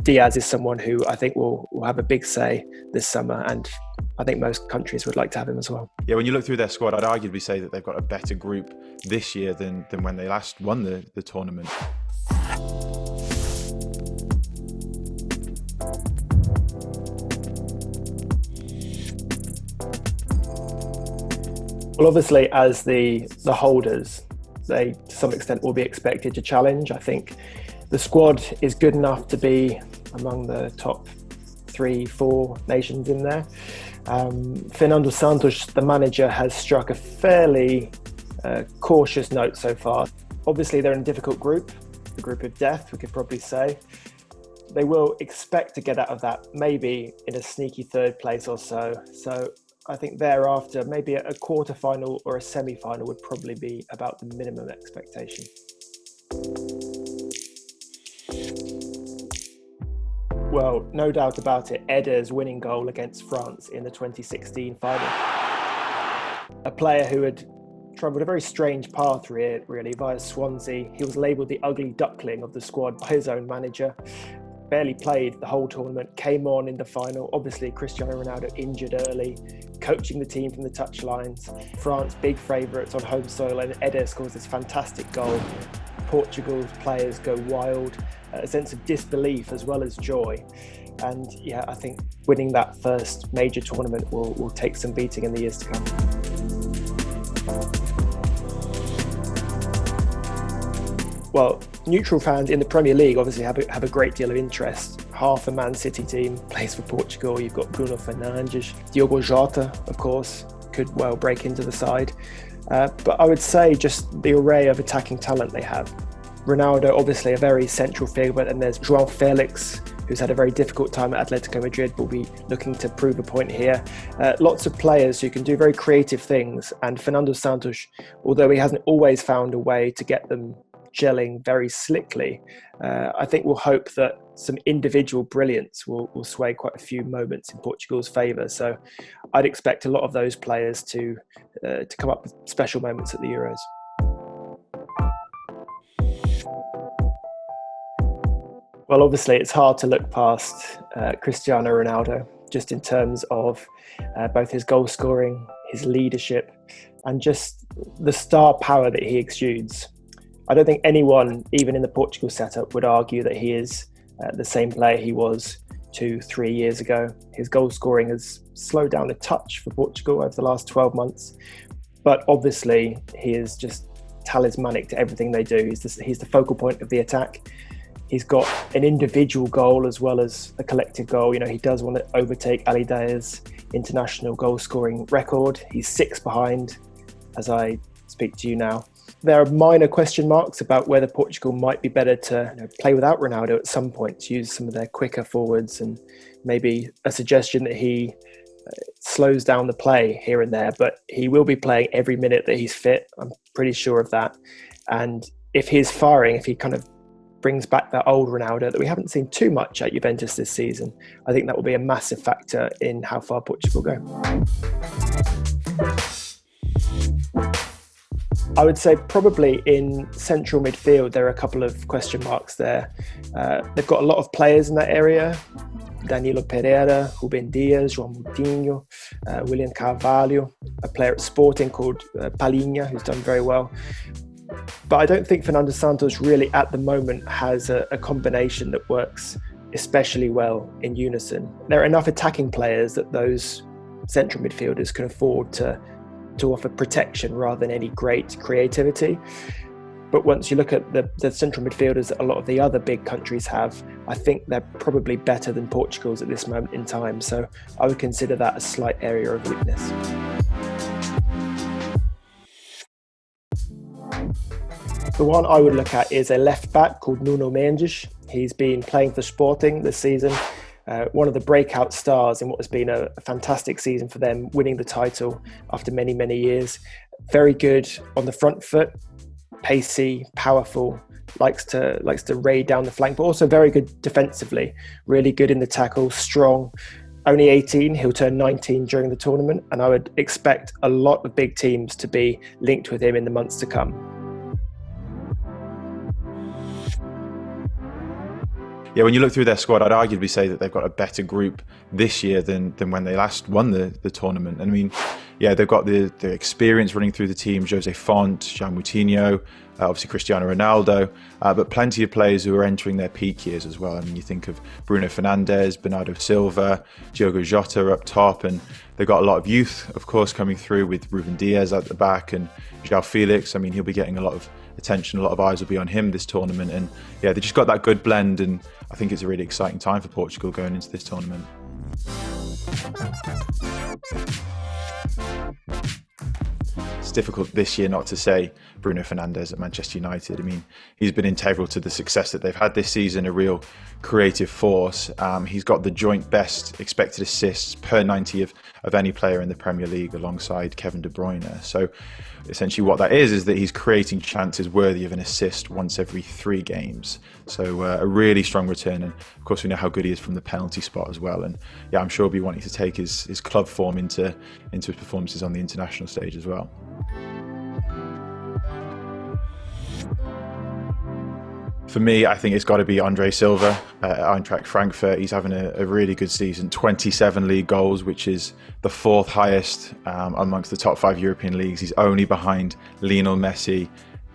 Diaz is someone who I think will have a big say this summer, and I think most countries would like to have him as well. Yeah, when you look through their squad, I'd arguably say that they've got a better group this year than when they last won the tournament. Well, obviously, as the holders, they to some extent will be expected to challenge. I think the squad is good enough to be among the top 3-4 nations in there. Fernando Santos, the manager, has struck a fairly cautious note so far. Obviously, they're in a difficult group, the group of death, we could probably say. They will expect to get out of that, maybe in a sneaky third place or so. So I think thereafter, maybe a quarter-final or a semi-final would probably be about the minimum expectation. Well, no doubt about it, Eder's winning goal against France in the 2016 final. A player who had travelled a very strange path really via Swansea. He was labelled the ugly duckling of the squad by his own manager. Barely played the whole tournament, came on in the final. Obviously, Cristiano Ronaldo injured early, coaching the team from the touchlines. France, big favourites on home soil, and Eder scores this fantastic goal. Portugal's players go wild, a sense of disbelief as well as joy. And yeah, I think winning that first major tournament will take some beating in the years to come. Well, neutral fans in the Premier League obviously have a great deal of interest. Half the Man City team plays for Portugal. You've got Bruno Fernandes, Diogo Jota, of course, could well break into the side. But I would say just the array of attacking talent they have. Ronaldo, obviously a very central figure, and there's João Felix, who's had a very difficult time at Atletico Madrid, will be looking to prove a point here. Lots of players who can do very creative things, and Fernando Santos, although he hasn't always found a way to get them gelling very slickly, I think we'll hope that some individual brilliance will sway quite a few moments in Portugal's favour. So I'd expect a lot of those players to come up with special moments at the Euros. Well, obviously it's hard to look past Cristiano Ronaldo, just in terms of both his goal scoring, his leadership, and just the star power that he exudes. I don't think anyone, even in the Portugal setup, would argue that he is the same player he was 2-3 years ago. His goal scoring has slowed down a touch for Portugal over the last 12 months. But obviously, he is just talismanic to everything they do. He's the focal point of the attack. He's got an individual goal as well as a collective goal. You know, he does want to overtake Ali Daei's international goal scoring record. He's 6 behind as I speak to you now. There are minor question marks about whether Portugal might be better to play without Ronaldo at some point, to use some of their quicker forwards, and maybe a suggestion that he slows down the play here and there. But he will be playing every minute that he's fit. I'm pretty sure of that. And if he's firing, if he kind of brings back that old Ronaldo that we haven't seen too much at Juventus this season, I think that will be a massive factor in how far Portugal go. I would say probably in central midfield, there are a couple of question marks there. They've got a lot of players in that area. Danilo Pereira, Rubem Dias, João Moutinho, William Carvalho, a player at Sporting called Palhinha, who's done very well. But I don't think Fernando Santos really at the moment has a combination that works especially well in unison. There are enough attacking players that those central midfielders can afford to offer protection rather than any great creativity. But once you look at the central midfielders that a lot of the other big countries have, I think they're probably better than Portugal's at this moment in time. So I would consider that a slight area of weakness. The one I would look at is a left back called Nuno Mendes. He's been playing for Sporting this season. One of the breakout stars in what has been a fantastic season for them, winning the title after many, many years. Very good on the front foot, pacey, powerful, likes to raid down the flank, but also very good defensively. Really good in the tackle, strong. Only 18, he'll turn 19 during the tournament, and I would expect a lot of big teams to be linked with him in the months to come. yeah, when you look through their squad, I'd arguably say that they've got a better group this year than when they last won the tournament. And I mean, yeah, they've got the experience running through the team: Jose Font, Jean Moutinho, obviously Cristiano Ronaldo, but plenty of players who are entering their peak years as well. I mean, you think of Bruno Fernandes, Bernardo Silva, Diogo Jota up top, and they've got a lot of youth, of course, coming through with Ruben Diaz at the back and João Felix. I mean, he'll be getting a lot of attention, a lot of eyes will be on him this tournament. And yeah, they just got that good blend, and I think it's a really exciting time for Portugal going into this tournament. It's difficult this year not to say Bruno Fernandes at Manchester United. I mean, he's been integral to the success that they've had this season, a real creative force. He's got the joint best expected assists per 90 of any player in the Premier League alongside Kevin De Bruyne. So essentially what that is that he's creating chances worthy of an assist once every 3 games. So a really strong return. And of course, we know how good he is from the penalty spot as well. And yeah, I'm sure he'll be wanting to take his club form into his performances on the international stage as well. For me, I think it's got to be Andre Silva at Eintracht Frankfurt. He's having a really good season, 27 league goals, which is the 4th highest amongst the top 5 European leagues. He's only behind Lionel Messi,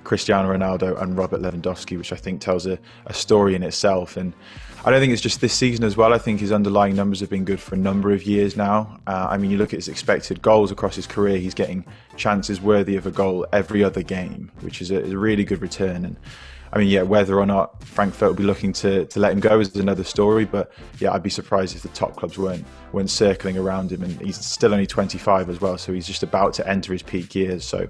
Cristiano Ronaldo and Robert Lewandowski, which I think tells a story in itself. And I don't think it's just this season as well. I think his underlying numbers have been good for a number of years now. I mean, you look at his expected goals across his career, he's getting chances worthy of a goal every other game, which is a really good return. And I mean, yeah, whether or not Frankfurt will be looking to let him go is another story. But yeah, I'd be surprised if the top clubs weren't circling around him. And he's still only 25 as well, so he's just about to enter his peak years. So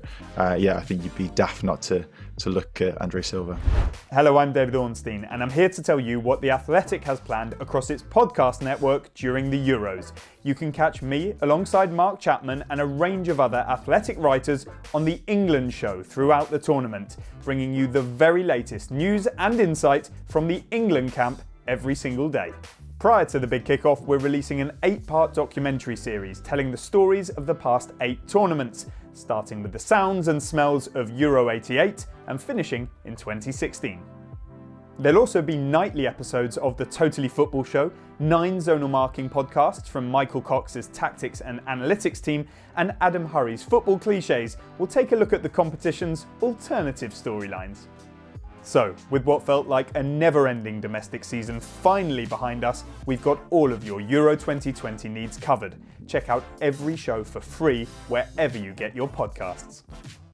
yeah, I think you'd be daft not to look at Andre Silva. Hello, I'm David Ornstein, and I'm here to tell you what The Athletic has planned across its podcast network during the Euros. You can catch me alongside Mark Chapman and a range of other Athletic writers on The England Show throughout the tournament, bringing you the very latest news and insight from the England camp every single day. Prior to the big kickoff, we're releasing an 8-part documentary series telling the stories of the past 8 tournaments, starting with the sounds and smells of Euro 88 and finishing in 2016. There'll also be nightly episodes of the Totally Football Show, 9 zonal marking podcasts from Michael Cox's tactics and analytics team, and Adam Hurrey's Football Clichés will take a look at the competition's alternative storylines. So, with what felt like a never-ending domestic season finally behind us, we've got all of your Euro 2020 needs covered. Check out every show for free wherever you get your podcasts.